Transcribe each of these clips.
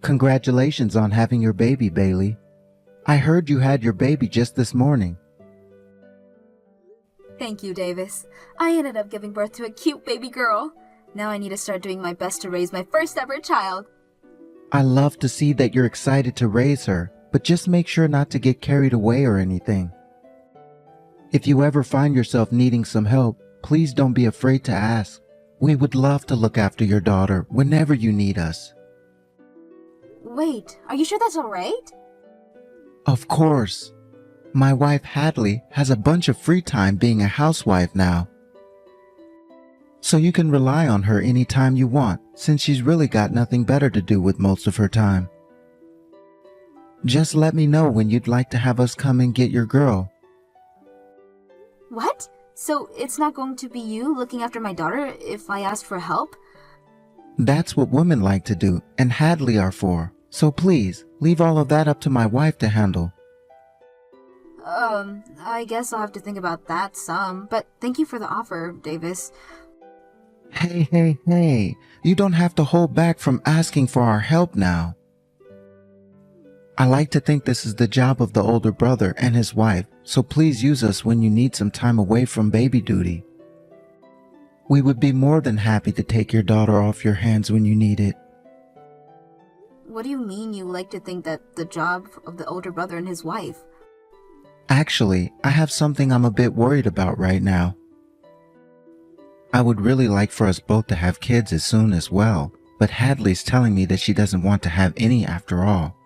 Congratulations on having your baby, Bailey. I heard you had your baby just this morning. Thank you, Davis. I ended up giving birth to a cute baby girl. Now I need to start doing my best to raise my first ever child. I love to see that you're excited to raise her, but just make sure not to get carried away or anything. If you ever find yourself needing some help, please don't be afraid to ask. We would love to look after your daughter whenever you need us. Wait, are you sure that's alright? Of course. My wife Hadlee has a bunch of free time being a housewife now. So you can rely on her anytime you want, since she's really got nothing better to do with most of her time. Just let me know when you'd like to have us come and get your girl. What? So it's not going to be you looking after my daughter if I ask for help? That's what women like to do, and Hadlee are for. So please, leave all of that up to my wife to handle. I guess I'll have to think about that some, but thank you for the offer, Davis. Hey, you don't have to hold back from asking for our help now. I like to think this is the job of the older brother and his wife, so please use us when you need some time away from baby duty. We would be more than happy to take your daughter off your hands when you need it. What do you mean you like to think that the job of the older brother and his wife? Actually, I have something I'm a bit worried about right now. I would really like for us both to have kids as soon as well, but Hadley's telling me that she doesn't want to have any after all.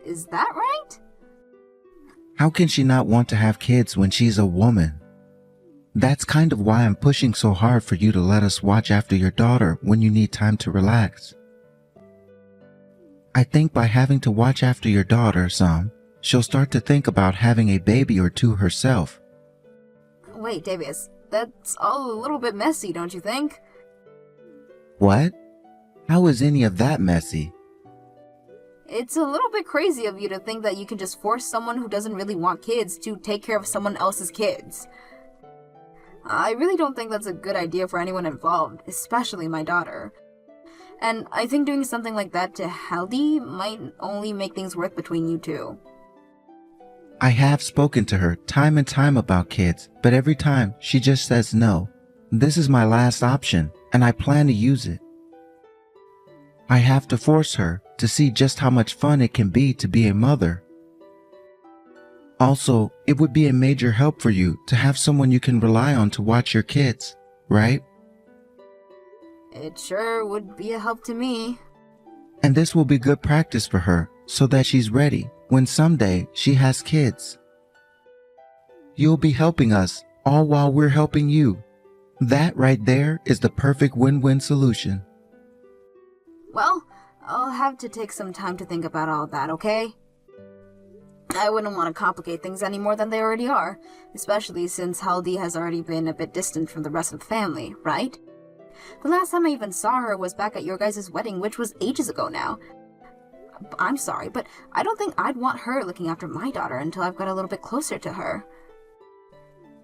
Is that right? How can she not want to have kids when she's a woman? That's kind of why I'm pushing so hard for you to let us watch after your daughter when you need time to relax. I think by having to watch after your daughter some, she'll start to think about having a baby or two herself. Wait, Davis, that's all a little bit messy, don't you think? What? How is any of that messy? It's a little bit crazy of you to think that you can just force someone who doesn't really want kids to take care of someone else's kids. I really don't think that's a good idea for anyone involved, especially my daughter. And I think doing something like that to Hadlee might only make things work between you two. I have spoken to her time and time about kids, but every time she just says no. This is my last option, and I plan to use it. I have to force her to see just how much fun it can be to be a mother. Also, it would be a major help for you to have someone you can rely on to watch your kids, right? It sure would be a help to me. And this will be good practice for her so that she's ready when someday she has kids. You'll be helping us all while we're helping you. That right there is the perfect win-win solution. Well, I'll have to take some time to think about all that, okay? I wouldn't want to complicate things any more than they already are, especially since Hadlee has already been a bit distant from the rest of the family, right? The last time I even saw her was back at your guys' wedding, which was ages ago now. I'm sorry, but I don't think I'd want her looking after my daughter until I've got a little bit closer to her.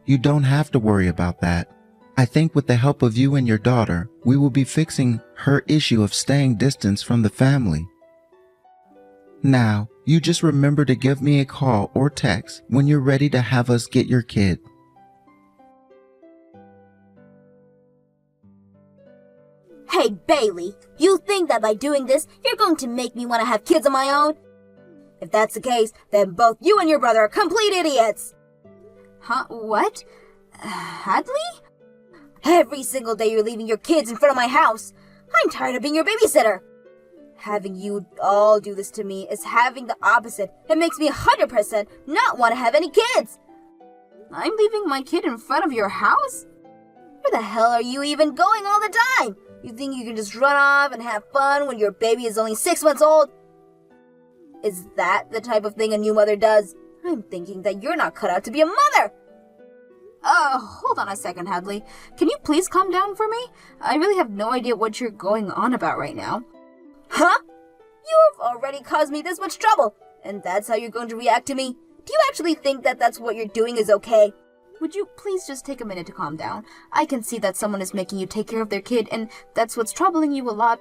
You don't have to worry about that. I think with the help of you and your daughter, we will be fixing her issue of staying distance from the family. Now, you just remember to give me a call or text when you're ready to have us get your kid. Hey, Bailey, you think that by doing this, you're going to make me want to have kids of my own? If that's the case, then both you and your brother are complete idiots! Huh? What? Hadlee? Every single day you're leaving your kids in front of my house. I'm tired of being your babysitter. Having you all do this to me is having the opposite. It makes me 100% not want to have any kids. I'm leaving my kid in front of your house? Where the hell are you even going all the time? You think you can just run off and have fun when your baby is only 6 months old? Is that the type of thing a new mother does? I'm thinking that you're not cut out to be a mother. Hold on a second, Hadlee. Can you please calm down for me? I really have no idea what you're going on about right now. Huh? You've already caused me this much trouble, and that's how you're going to react to me? Do you actually think that that's what you're doing is okay? Would you please just take a minute to calm down? I can see that someone is making you take care of their kid, and that's what's troubling you a lot.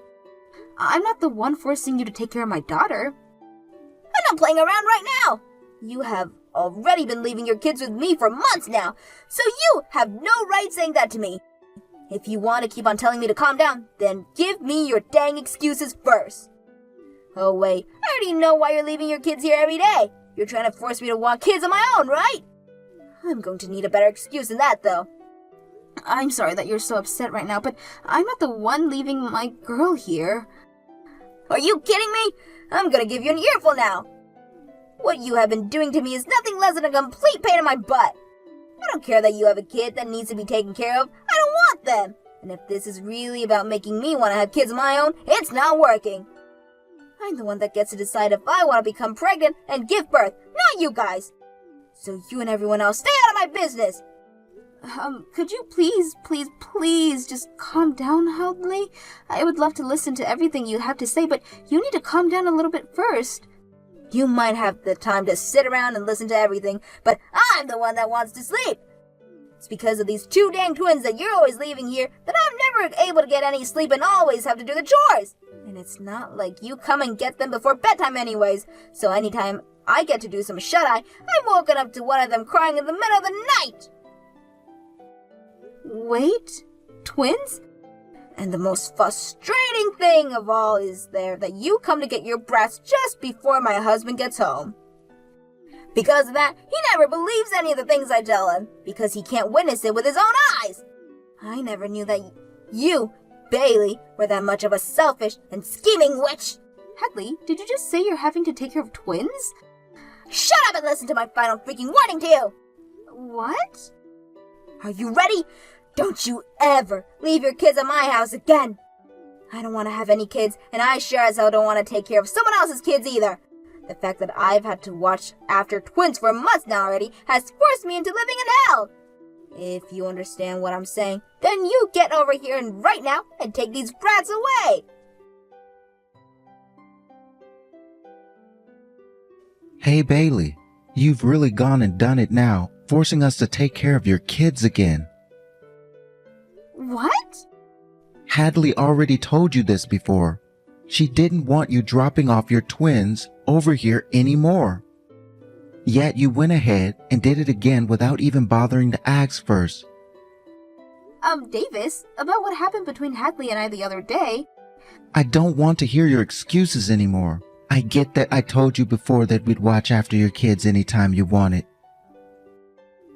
I'm not the one forcing you to take care of my daughter. I'm not playing around right now. You have already been leaving your kids with me for months now, so you have no right saying that to me. If you want to keep on telling me to calm down, then give me your dang excuses first. Oh wait, I already know why you're leaving your kids here every day. You're trying to force me to want kids of my own, right? I'm going to need a better excuse than that, though. I'm sorry that you're so upset right now, but I'm not the one leaving my girl here. Are you kidding me? I'm gonna give you an earful now. What you have been doing to me is nothing less than a complete pain in my butt. I don't care that you have a kid that needs to be taken care of. I don't want them. And if this is really about making me want to have kids of my own, it's not working. I'm the one that gets to decide if I want to become pregnant and give birth, not you guys. So you and everyone else stay out of my business. Could you please just calm down, Hadlee? I would love to listen to everything you have to say, but you need to calm down a little bit first. You might have the time to sit around and listen to everything, but I'm the one that wants to sleep. It's because of these two dang twins that you're always leaving here that I'm never able to get any sleep and always have to do the chores. And it's not like you come and get them before bedtime anyways, so anytime I get to do some shut-eye, I'm woken up to one of them crying in the middle of the night. Wait, twins? And the most frustrating thing of all is that you come to get your brats just before my husband gets home. Because of that, he never believes any of the things I tell him, because he can't witness it with his own eyes. I never knew that you, Bailey, were that much of a selfish and scheming witch. Hadlee, did you just say you're having to take care of twins? Shut up and listen to my final freaking warning to you! What? Are you ready? Don't you ever leave your kids at my house again! I don't want to have any kids, and I sure as hell don't want to take care of someone else's kids either. The fact that I've had to watch after twins for months now already has forced me into living in hell. If you understand what I'm saying, then you get over here and right now and take these brats away! Hey Bailey, you've really gone and done it now, forcing us to take care of your kids again. What? Hadlee already told you this before. She didn't want you dropping off your twins over here anymore. Yet you went ahead and did it again without even bothering to ask first. Davis, about what happened between Hadlee and I the other day. I don't want to hear your excuses anymore. I get that I told you before that we'd watch after your kids anytime you wanted.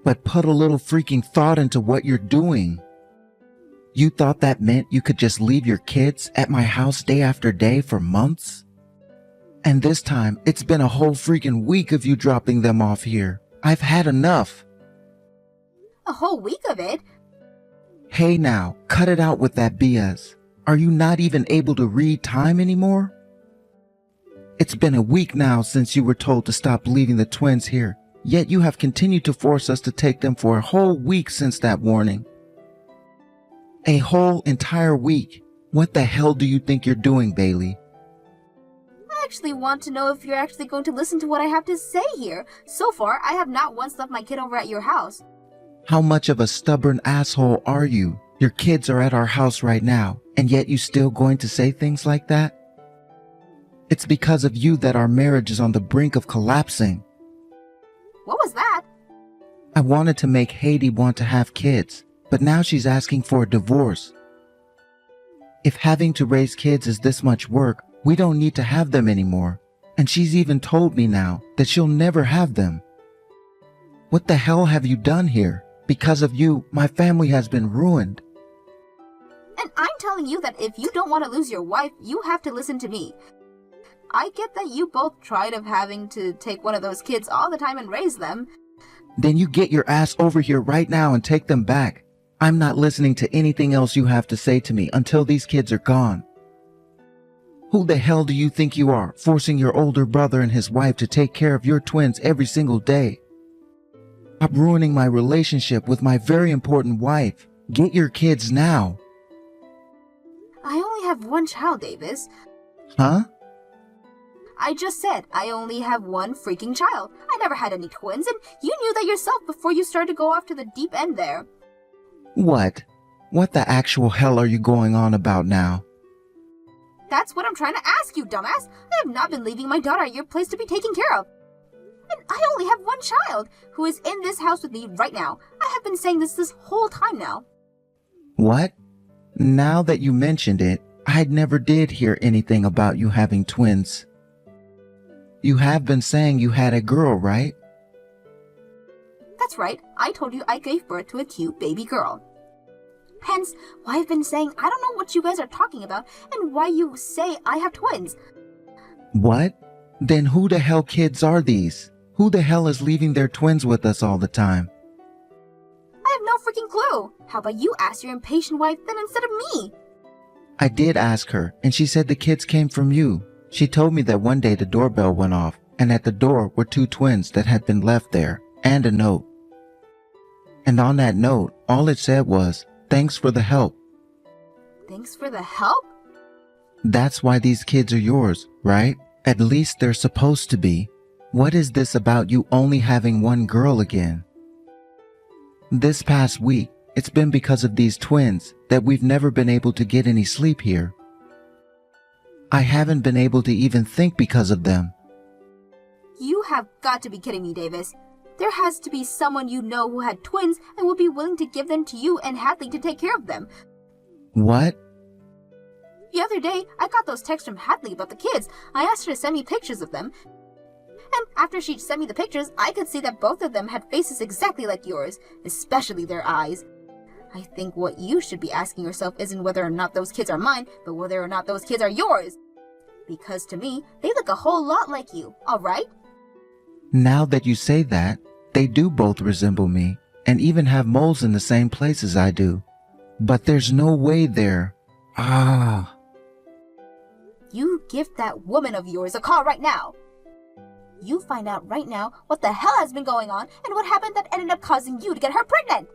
But put a little freaking thought into what you're doing. You thought that meant you could just leave your kids at my house day after day for months? And this time, it's been a whole freaking week of you dropping them off here. I've had enough. A whole week of it? Hey now, cut it out with that BS. Are you not even able to read time anymore? It's been a week now since you were told to stop leaving the twins here, yet you have continued to force us to take them for a whole week since that warning. A whole entire week. What the hell do you think you're doing, Bailey? I actually want to know if you're actually going to listen to what I have to say here. So far, I have not once left my kid over at your house. How much of a stubborn asshole are you? Your kids are at our house right now, and yet you still going to say things like that? It's because of you that our marriage is on the brink of collapsing. What was that? I wanted to make Hadlee want to have kids, but now she's asking for a divorce. If having to raise kids is this much work, we don't need to have them anymore. And she's even told me now that she'll never have them. What the hell have you done here? Because of you, my family has been ruined. And I'm telling you that if you don't want to lose your wife, you have to listen to me. I get that you both tried of having to take one of those kids all the time and raise them. Then you get your ass over here right now and take them back. I'm not listening to anything else you have to say to me until these kids are gone. Who the hell do you think you are, forcing your older brother and his wife to take care of your twins every single day? Stop ruining my relationship with my very important wife. Get your kids now. I only have one child, Davis. Huh? I just said I only have one freaking child. I never had any twins, and you knew that yourself before you started to go off to the deep end there. What? What the actual hell are you going on about now? That's what I'm trying to ask you, dumbass. I have not been leaving my daughter at your place to be taken care of. And I only have one child, who is in this house with me right now. I have been saying this whole time now. What? Now that you mentioned it, I never did hear anything about you having twins. You have been saying you had a girl, right? That's right. I told you I gave birth to a cute baby girl. Hence, why I've been saying I don't know what you guys are talking about and why you say I have twins. What? Then who the hell kids are these? Who the hell is leaving their twins with us all the time? I have no freaking clue. How about you ask your impatient wife then instead of me? I did ask her, and she said the kids came from you. She told me that one day the doorbell went off, and at the door were two twins that had been left there, and a note. And on that note, all it said was, "Thanks for the help." Thanks for the help? That's why these kids are yours, right? At least they're supposed to be. What is this about you only having one girl again? This past week, it's been because of these twins that we've never been able to get any sleep here. I haven't been able to even think because of them. You have got to be kidding me, Davis. There has to be someone you know who had twins and would be willing to give them to you and Hadlee to take care of them. What? The other day, I got those texts from Hadlee about the kids. I asked her to send me pictures of them. And after she sent me the pictures, I could see that both of them had faces exactly like yours, especially their eyes. I think what you should be asking yourself isn't whether or not those kids are mine, but whether or not those kids are yours. Because to me, they look a whole lot like you, alright? Now that you say that, they do both resemble me, and even have moles in the same places I do. But there's no way they're... You give that woman of yours a call right now. You find out right now what the hell has been going on and what happened that ended up causing you to get her pregnant.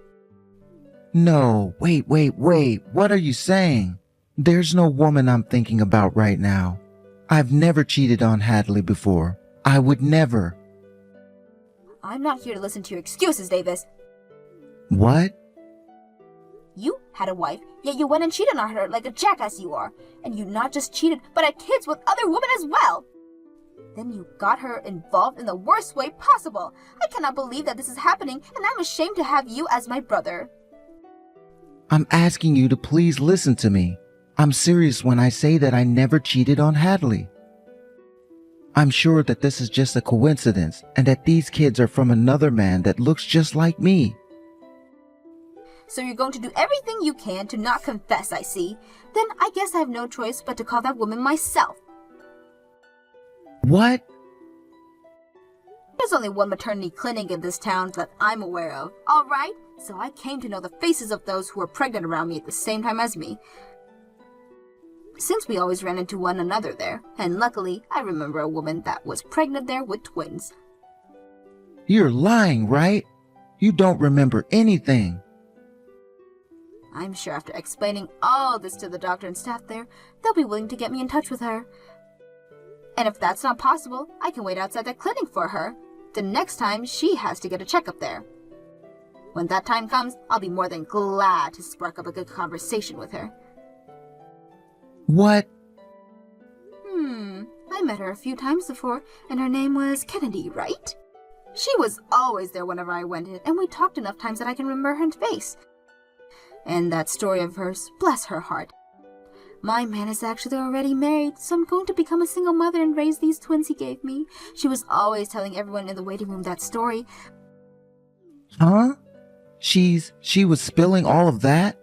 No, wait. What are you saying? There's no woman I'm thinking about right now. I've never cheated on Hadlee before. I would never. I'm not here to listen to your excuses, Davis. What? You had a wife, yet you went and cheated on her like a jackass you are. And you not just cheated, but had kids with other women as well. Then you got her involved in the worst way possible. I cannot believe that this is happening, and I'm ashamed to have you as my brother. I'm asking you to please listen to me. I'm serious when I say that I never cheated on Hadlee. I'm sure that this is just a coincidence and that these kids are from another man that looks just like me. So you're going to do everything you can to not confess, I see. Then I guess I have no choice but to call that woman myself. What? There's only one maternity clinic in this town that I'm aware of, alright? So I came to know the faces of those who were pregnant around me at the same time as me. Since we always ran into one another there, and luckily I remember a woman that was pregnant there with twins. You're lying, right? You don't remember anything. I'm sure after explaining all this to the doctor and staff there, they'll be willing to get me in touch with her. And if that's not possible, I can wait outside the clinic for her. The next time she has to get a checkup there. When that time comes, I'll be more than glad to spark up a good conversation with her. What? I met her a few times before, and her name was Kennedy, right? She was always there whenever I went in, and we talked enough times that I can remember her face. And that story of hers, bless her heart. My man is actually already married, so I'm going to become a single mother and raise these twins he gave me. She was always telling everyone in the waiting room that story. Huh? She was spilling all of that?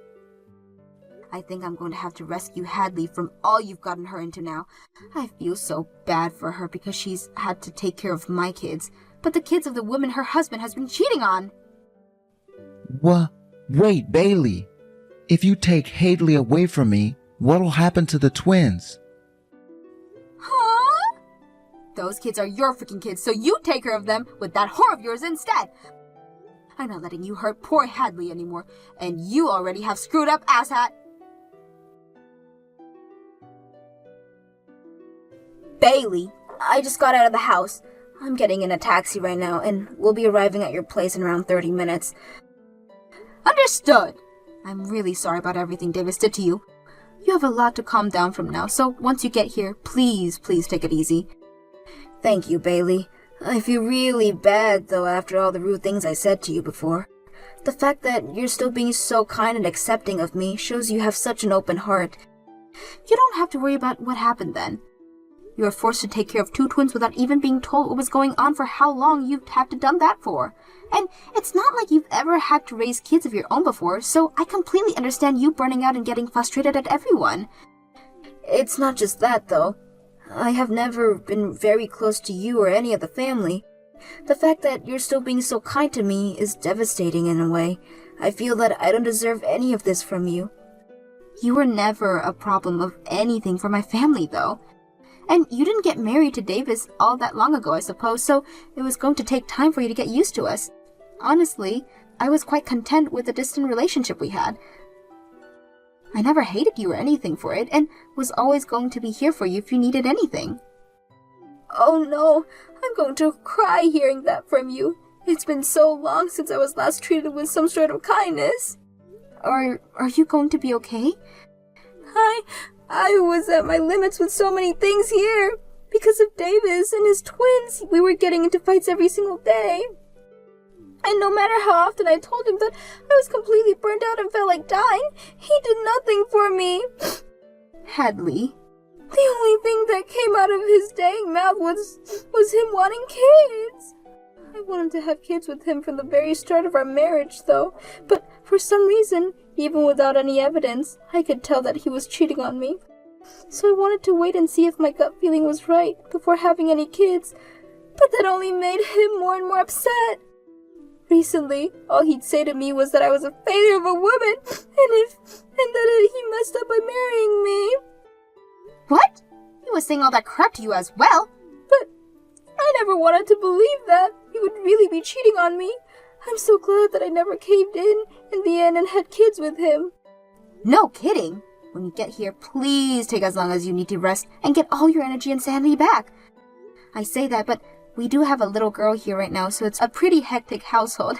I think I'm going to have to rescue Hadlee from all you've gotten her into now. I feel so bad for her because she's had to take care of my kids, but the kids of the woman her husband has been cheating on. Wait, Bailey. If you take Hadlee away from me, what'll happen to the twins? Huh? Those kids are your freaking kids, so you take care of them with that whore of yours instead. I'm not letting you hurt poor Hadlee anymore, and you already have screwed up, asshat. Bailey, I just got out of the house. I'm getting in a taxi right now, and we'll be arriving at your place in around 30 minutes. Understood. I'm really sorry about everything Davis did to you. You have a lot to calm down from now, so once you get here, please take it easy. Thank you, Bailey. I feel really bad, though, after all the rude things I said to you before. The fact that you're still being so kind and accepting of me shows you have such an open heart. You don't have to worry about what happened then. You were forced to take care of 2 twins without even being told what was going on for how long you'd have to done that for. And it's not like you've ever had to raise kids of your own before, so I completely understand you burning out and getting frustrated at everyone. It's not just that, though. I have never been very close to you or any of the family. The fact that you're still being so kind to me is devastating in a way. I feel that I don't deserve any of this from you. You were never a problem of anything for my family, though. And you didn't get married to Davis all that long ago, I suppose, so it was going to take time for you to get used to us. Honestly, I was quite content with the distant relationship we had. I never hated you or anything for it, and was always going to be here for you if you needed anything. Oh no, I'm going to cry hearing that from you. It's been so long since I was last treated with some sort of kindness. Are you going to be okay? I was at my limits with so many things here. Because of Davis and his twins, we were getting into fights every single day. And no matter how often I told him that I was completely burnt out and felt like dying, he did nothing for me. Hadlee. The only thing that came out of his dang mouth was him wanting kids. I wanted to have kids with him from the very start of our marriage, though. But for some reason, even without any evidence, I could tell that he was cheating on me. So I wanted to wait and see if my gut feeling was right before having any kids. But that only made him more and more upset. Recently, all he'd say to me was that I was a failure of a woman, and that he messed up by marrying me. What? He was saying all that crap to you as well? But I never wanted to believe that he would really be cheating on me. I'm so glad that I never caved in the end and had kids with him. No kidding. When you get here, please take as long as you need to rest and get all your energy and sanity back. I say that, but we do have a little girl here right now, so it's a pretty hectic household.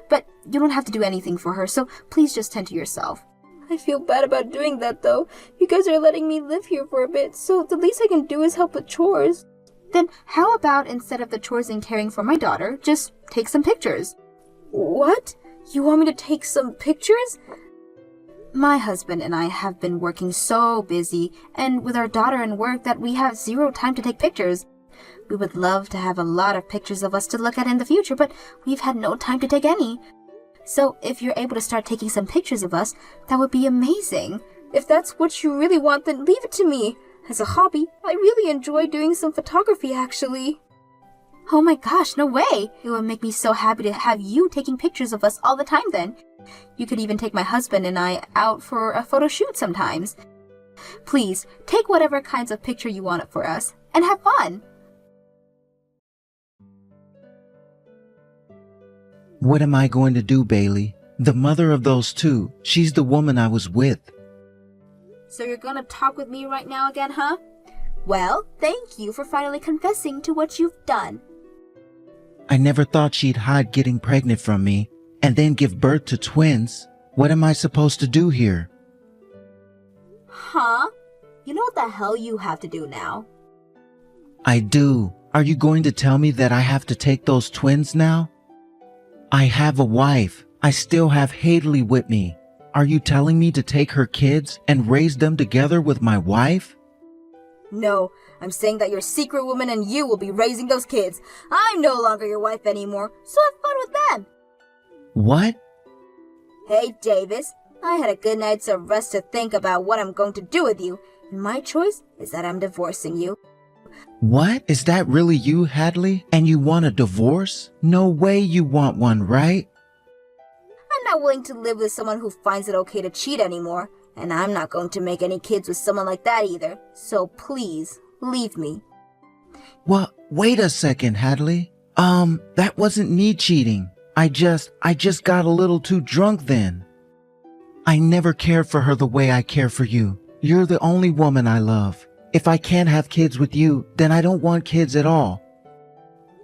But you don't have to do anything for her, so please just tend to yourself. I feel bad about doing that, though. You guys are letting me live here for a bit, so the least I can do is help with chores. Then how about instead of the chores and caring for my daughter, just take some pictures? What? You want me to take some pictures? My husband and I have been working so busy, and with our daughter and work, that we have zero time to take pictures. We would love to have a lot of pictures of us to look at in the future, but we've had no time to take any. So if you're able to start taking some pictures of us, that would be amazing. If that's what you really want, then leave it to me. As a hobby, I really enjoy doing some photography, actually. Oh my gosh, no way! It would make me so happy to have you taking pictures of us all the time then. You could even take my husband and I out for a photo shoot sometimes. Please, take whatever kinds of picture you want for us, and have fun! What am I going to do, Bailey? The mother of those 2, she's the woman I was with. So you're gonna talk with me right now again, huh? Well, thank you for finally confessing to what you've done. I never thought she'd hide getting pregnant from me and then give birth to twins. What am I supposed to do here? Huh? You know what the hell you have to do now? I do. Are you going to tell me that I have to take those twins now? I have a wife. I still have Hadlee with me. Are you telling me to take her kids and raise them together with my wife? No, I'm saying that your secret woman and you will be raising those kids. I'm no longer your wife anymore, so have fun with them. What? Hey, Davis, I had a good night's of rest to think about what I'm going to do with you, and my choice is that I'm divorcing you. What? Is that really you, Hadlee? And you want a divorce? No way you want one, right? I'm not willing to live with someone who finds it okay to cheat anymore, and I'm not going to make any kids with someone like that either. So please, leave me. Well, wait a second, Hadlee. That wasn't me cheating. I just got a little too drunk then. I never cared for her the way I care for you. You're the only woman I love. If I can't have kids with you, then I don't want kids at all.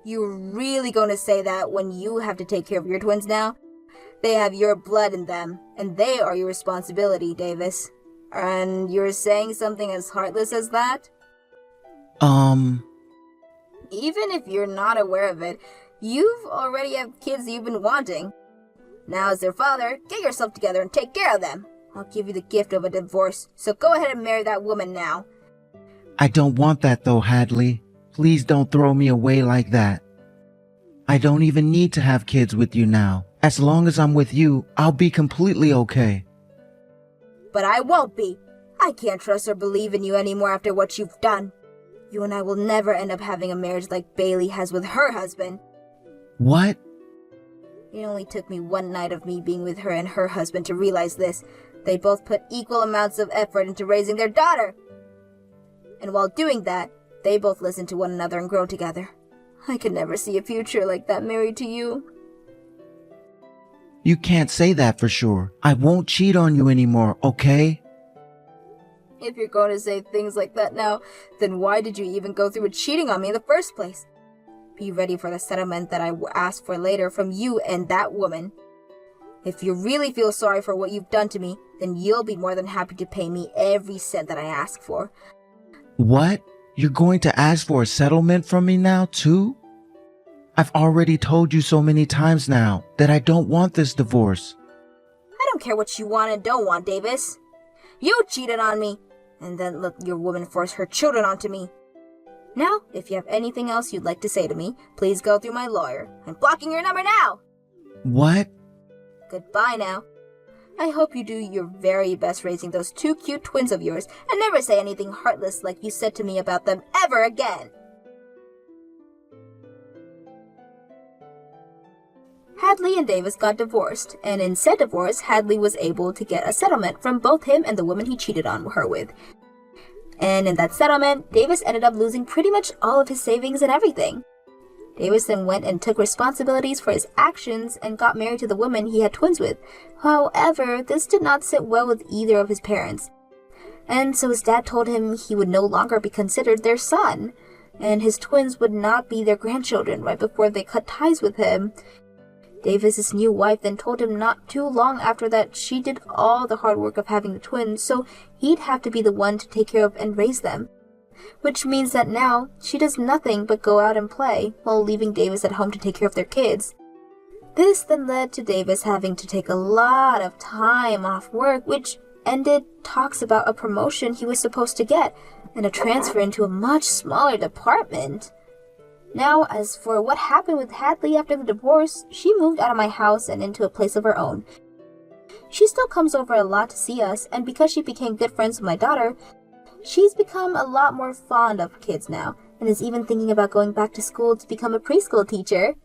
You're really going to say that when you have to take care of your twins now? They have your blood in them, and they are your responsibility, Davis. And you're saying something as heartless as that? Even if you're not aware of it, you've already have kids you've been wanting. Now as their father, get yourself together and take care of them. I'll give you the gift of a divorce, so go ahead and marry that woman now. I don't want that though, Hadlee. Please don't throw me away like that. I don't even need to have kids with you now. As long as I'm with you, I'll be completely okay. But I won't be. I can't trust or believe in you anymore after what you've done. You and I will never end up having a marriage like Bailey has with her husband. What? It only took me one night of me being with her and her husband to realize this. They both put equal amounts of effort into raising their daughter. And while doing that, they both listened to one another and grow together. I could never see a future like that married to you. You can't say that for sure. I won't cheat on you anymore, okay? If you're going to say things like that now, then why did you even go through with cheating on me in the first place? Be ready for the settlement that I will ask for later from you and that woman. If you really feel sorry for what you've done to me, then you'll be more than happy to pay me every cent that I ask for. What? You're going to ask for a settlement from me now, too? I've already told you so many times now that I don't want this divorce. I don't care what you want and don't want, Davis. You cheated on me, and then let your woman force her children onto me. Now, if you have anything else you'd like to say to me, please go through my lawyer. I'm blocking your number now! What? Goodbye now. I hope you do your very best raising those two cute twins of yours and never say anything heartless like you said to me about them ever again. Hadlee and Davis got divorced, and in said divorce, Hadlee was able to get a settlement from both him and the woman he cheated on her with. And in that settlement, Davis ended up losing pretty much all of his savings and everything. Davis then went and took responsibilities for his actions and got married to the woman he had twins with. However, this did not sit well with either of his parents. And so his dad told him he would no longer be considered their son, and his twins would not be their grandchildren right before they cut ties with him. Davis's new wife then told him not too long after that she did all the hard work of having the twins, so he'd have to be the one to take care of and raise them. Which means that now she does nothing but go out and play, while leaving Davis at home to take care of their kids. This then led to Davis having to take a lot of time off work, which ended talks about a promotion he was supposed to get, and a transfer into a much smaller department. Now, as for what happened with Hadlee after the divorce, she moved out of my house and into a place of her own. She still comes over a lot to see us, and because she became good friends with my daughter, she's become a lot more fond of kids now, and is even thinking about going back to school to become a preschool teacher.